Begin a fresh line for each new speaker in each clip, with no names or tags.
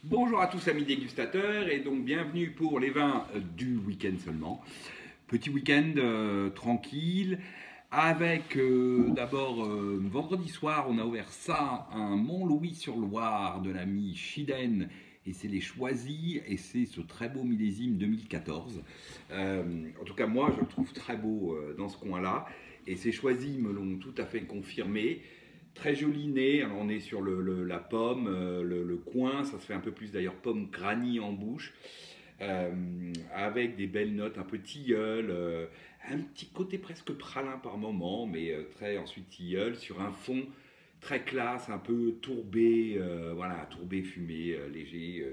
Bonjour à tous amis dégustateurs et donc bienvenue pour les vins du week-end seulement. Petit week-end tranquille avec d'abord vendredi soir on a ouvert ça un Mont-Louis-sur-Loire de l'ami Chiden et c'est les Choisis et c'est ce très beau millésime 2014. En tout cas moi je le trouve très beau dans ce coin-là et ces Choisis me l'ont tout à fait confirmé. Très joli nez, alors on est sur la pomme, le coin, ça se fait un peu plus d'ailleurs pomme granny en bouche, avec des belles notes un peu tilleul, un petit côté presque pralin par moment, mais très ensuite tilleul, sur un fond très classe, un peu tourbé, voilà, tourbé, fumé, léger,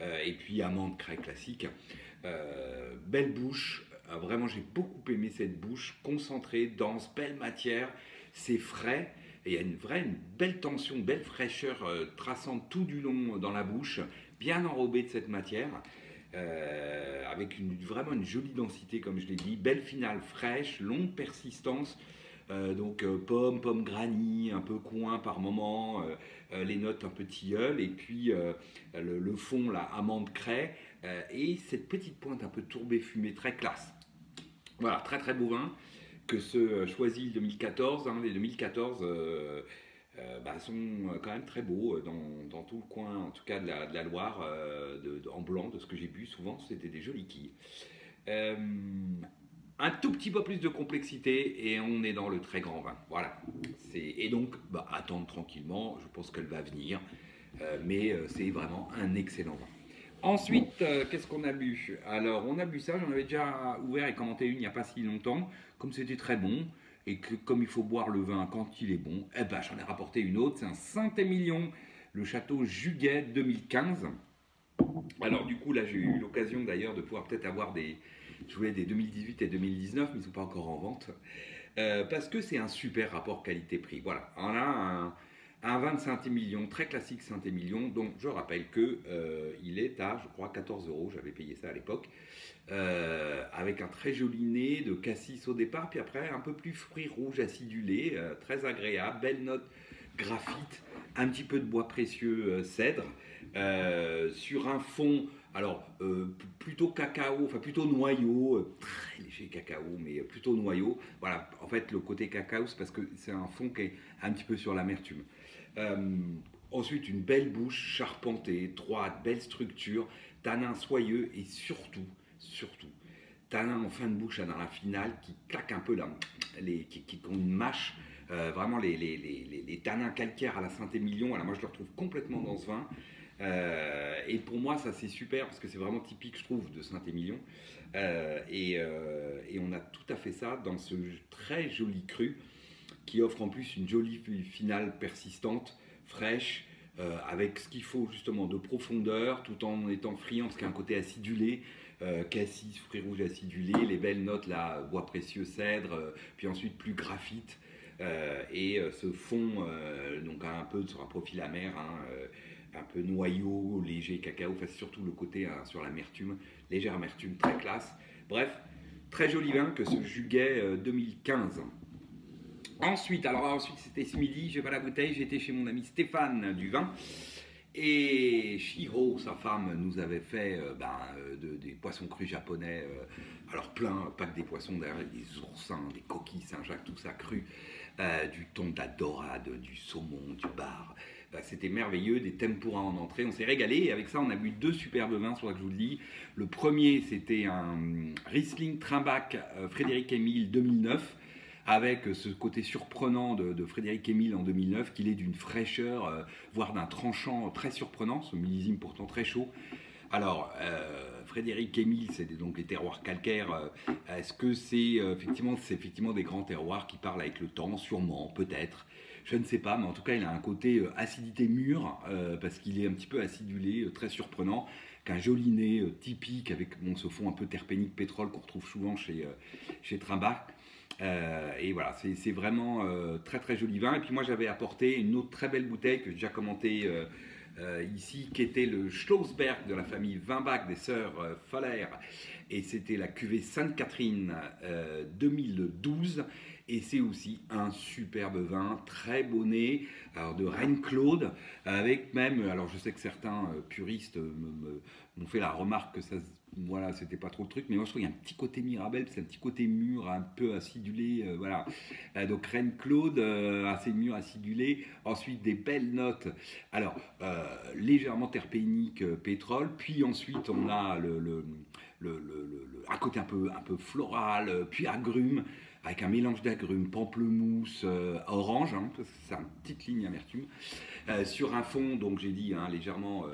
et puis amande craie classique. Belle bouche, vraiment j'ai beaucoup aimé cette bouche, concentrée, dense, belle matière, c'est frais. Et il y a une belle tension, une belle fraîcheur traçante tout du long dans la bouche, bien enrobée de cette matière, avec vraiment une jolie densité, comme je l'ai dit, belle finale fraîche, longue persistance, pomme granny, un peu coin par moment, les notes un peu tilleul, et puis le fond, la amande craie, et cette petite pointe un peu tourbée fumée, très classe. Voilà, très très beau vin que ceux choisis le 2014. Hein, les 2014 sont quand même très beaux dans tout le coin, en tout cas de la Loire, en blanc, de ce que j'ai bu. Souvent, c'était des jolies quilles. Euh, un tout petit peu plus de complexité et on est dans le très grand vin. Voilà. Et donc, attendre tranquillement, je pense qu'elle va venir. Mais c'est vraiment un excellent vin. Ensuite, qu'est-ce qu'on a bu? Alors, on a bu ça, j'en avais déjà ouvert et commenté une il n'y a pas si longtemps. Comme c'était très bon, et que comme il faut boire le vin quand il est bon, eh ben, j'en ai rapporté une autre. C'est un Saint-Émilion, le château Juguet 2015. Alors, du coup, là, j'ai eu l'occasion d'ailleurs de pouvoir peut-être avoir des. Je voulais des 2018 et 2019, mais ils ne sont pas encore en vente. Parce que c'est un super rapport qualité-prix. Voilà, on a un vin de Saint-Émilion, très classique Saint-Émilion, dont je rappelle que il est à, je crois, 14 euros, j'avais payé ça à l'époque, avec un très joli nez de cassis au départ, puis après un peu plus fruits rouges acidulés, très agréable, belle note graphite, un petit peu de bois précieux cèdre, sur un fond alors, plutôt cacao, enfin plutôt noyau, très léger cacao, mais plutôt noyau. Voilà, en fait, le côté cacao, c'est parce que c'est un fond qui est un petit peu sur l'amertume. Euh, Ensuite, une belle bouche charpentée, droite, belle structure, tanin soyeux et surtout, tanin en fin de bouche dans la finale qui claque un peu là, qui ont une mâche. Vraiment les tanins calcaires à la Saint-Émilion, alors moi je le retrouve complètement dans ce vin. Et pour moi, ça c'est super parce que c'est vraiment typique, je trouve, de Saint-Émilion. Et on a tout à fait ça dans ce très joli cru qui offre en plus une jolie finale persistante, fraîche, avec ce qu'il faut justement de profondeur, tout en étant friand parce qu'il y a un côté acidulé. Cassis, fruits rouges acidulés, les belles notes là, bois précieux, cèdre, puis ensuite plus graphite. Ce fond, donc un peu sur un profil amer, hein, un peu noyau, léger cacao, enfin, surtout le côté hein, sur l'amertume, légère amertume, très classe. Bref, très joli vin que ce Juguet 2015. Ensuite c'était ce midi, j'ai pas la bouteille, j'étais chez mon ami Stéphane du vin. Et Shiro, sa femme, nous avait fait des poissons crus japonais. Alors plein, pas que des poissons, d'ailleurs, des oursins, des coquilles Saint-Jacques, tout ça cru. Du thon, de la dorade, du saumon, du bar. C'était merveilleux, des tempura en entrée. On s'est régalé et avec ça, on a bu deux superbes vins, soit que je vous le dis. Le premier, c'était un Riesling Trimbach Frédéric Émile 2009 avec ce côté surprenant de Frédéric Émile en 2009, qu'il est d'une fraîcheur, voire d'un tranchant très surprenant, ce millésime pourtant très chaud. Alors, Frédéric Émile, c'est donc les terroirs calcaires. Est-ce que c'est effectivement des grands terroirs qui parlent avec le temps? Sûrement, peut-être. Je ne sais pas, mais en tout cas, il a un côté acidité mûre, parce qu'il est un petit peu acidulé, très surprenant, qu'un joli nez typique avec ce fond un peu terpénique pétrole qu'on retrouve souvent chez Trimbach. Et voilà, c'est vraiment très très joli vin. Et puis moi j'avais apporté une autre très belle bouteille que j'ai déjà commentée ici, qui était le Schlossberg de la famille Weinbach des sœurs Faller. Et c'était la cuvée Sainte-Catherine 2012. Et c'est aussi un superbe vin, très beau nez, alors de Reine Claude, avec même, alors je sais que certains puristes m'ont fait la remarque que ça, voilà, c'était pas trop le truc, mais moi je trouve qu'il y a un petit côté Mirabelle, c'est un petit côté mûr, un peu acidulé, voilà. Donc Reine Claude, assez mûr, acidulé. Ensuite des belles notes, alors légèrement terpénique, pétrole, puis ensuite on a un côté un peu floral, puis agrumes, avec un mélange d'agrumes, pamplemousse, orange, hein, c'est une petite ligne amertume, sur un fond, donc j'ai dit, hein, légèrement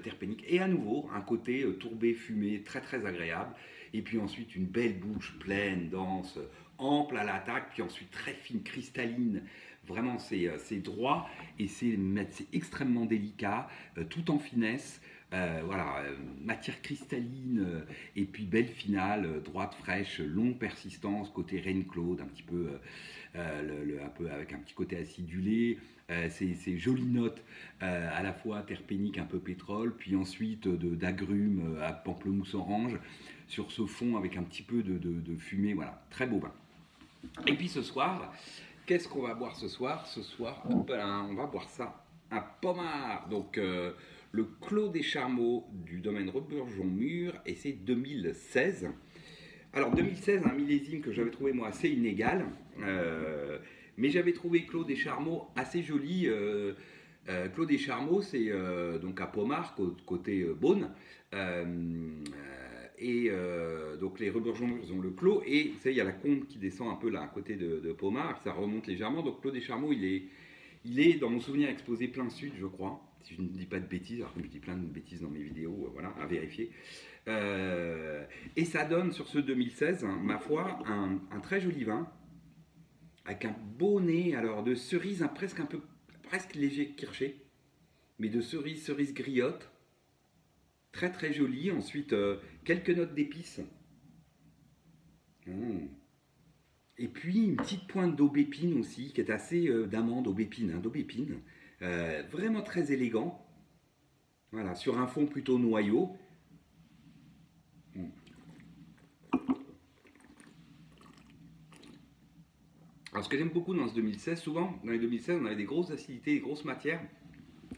terpénique, et à nouveau un côté tourbé, fumé, très très agréable, et puis ensuite une belle bouche pleine, dense, ample à l'attaque, puis ensuite très fine, cristalline, vraiment c'est droit, et c'est extrêmement délicat, tout en finesse. Voilà, matière cristalline, et puis belle finale, droite, fraîche, longue persistance, côté Reine Claude, un petit peu, un peu avec un petit côté acidulé, ces jolies notes, à la fois terpénique, un peu pétrole, puis ensuite d'agrumes à pamplemousse orange, sur ce fond avec un petit peu de fumée, voilà, très beau vin. Et puis ce soir, qu'est-ce qu'on va boire ce soir? Ce soir, on va boire ça, un pommard, donc le Clos des Charmeaux du domaine Reburgeon-Mur, et c'est 2016. Alors 2016, un millésime que j'avais trouvé moi assez inégal, mais j'avais trouvé Clos des Charmeaux assez joli. Clos des Charmeaux, c'est donc à Pommard, côté Beaune. Donc les Reburgeons ont le Clos, et il y a la Combe qui descend un peu là à côté de Pommard, ça remonte légèrement. Donc Clos des Charmeaux, il est dans mon souvenir exposé plein sud, je crois, si je ne dis pas de bêtises, alors que je dis plein de bêtises dans mes vidéos, voilà, à vérifier. Et ça donne sur ce 2016, hein, ma foi, un très joli vin, avec un beau nez, alors de cerise, hein, presque léger kirché, mais de cerise griotte, très très joli. Ensuite, quelques notes d'épices. Et puis une petite pointe d'aubépine aussi, qui est assez d'amande, aubépine, hein, d'aubépine. Vraiment très élégant. Voilà, sur un fond plutôt noyau. Alors ce que j'aime beaucoup dans ce 2016, souvent dans les 2016 on avait des grosses acidités, des grosses matières,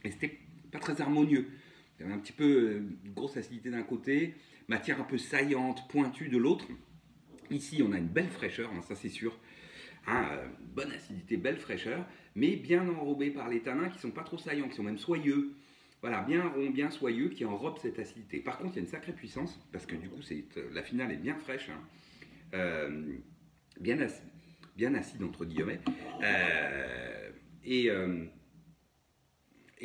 et c'était pas très harmonieux. Il y avait un petit peu de grosse acidité d'un côté, matière un peu saillante, pointue de l'autre. Ici on a une belle fraîcheur, hein, ça c'est sûr. Hein, bonne acidité, belle fraîcheur, mais bien enrobé par les tanins qui sont pas trop saillants, qui sont même soyeux. Voilà, bien rond, bien soyeux, qui enrobe cette acidité. Par contre, il y a une sacrée puissance, parce que du coup, la finale est bien fraîche, hein, bien acide, entre guillemets. Et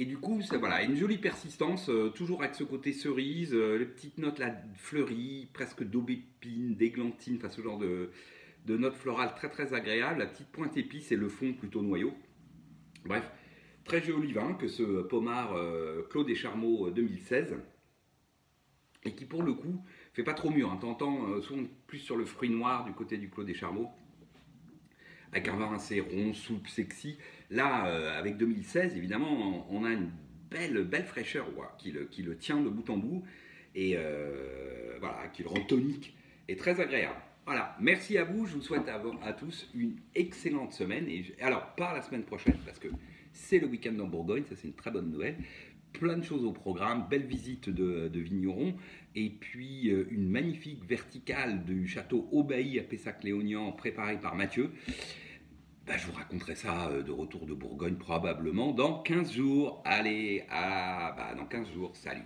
du coup, voilà, une jolie persistance, toujours avec ce côté cerise, les petites notes là, fleuries, presque d'aubépine, d'églantine, enfin ce genre de notes florales très très agréables, la petite pointe épice et le fond plutôt noyau. Bref, très joli vin que ce Pommard Clos des Charmeaux 2016, et qui pour le coup fait pas trop mûr, hein. T'entends souvent plus sur le fruit noir du côté du Clos des Charmeaux, avec un vin assez rond, souple, sexy. Là, avec 2016, évidemment, on a une belle fraîcheur, ouais, qui le tient de bout en bout, et voilà, qui le rend tonique et très agréable. Voilà, merci à vous, je vous souhaite à tous une excellente semaine, et alors pas la semaine prochaine, parce que c'est le week-end en Bourgogne, ça c'est une très bonne nouvelle. Plein de choses au programme, belle visite de vignerons, et puis une magnifique verticale du château Aubailly à Pessac-Léognan préparée par Mathieu. Ben, je vous raconterai ça de retour de Bourgogne probablement dans 15 jours. Allez, dans 15 jours, salut.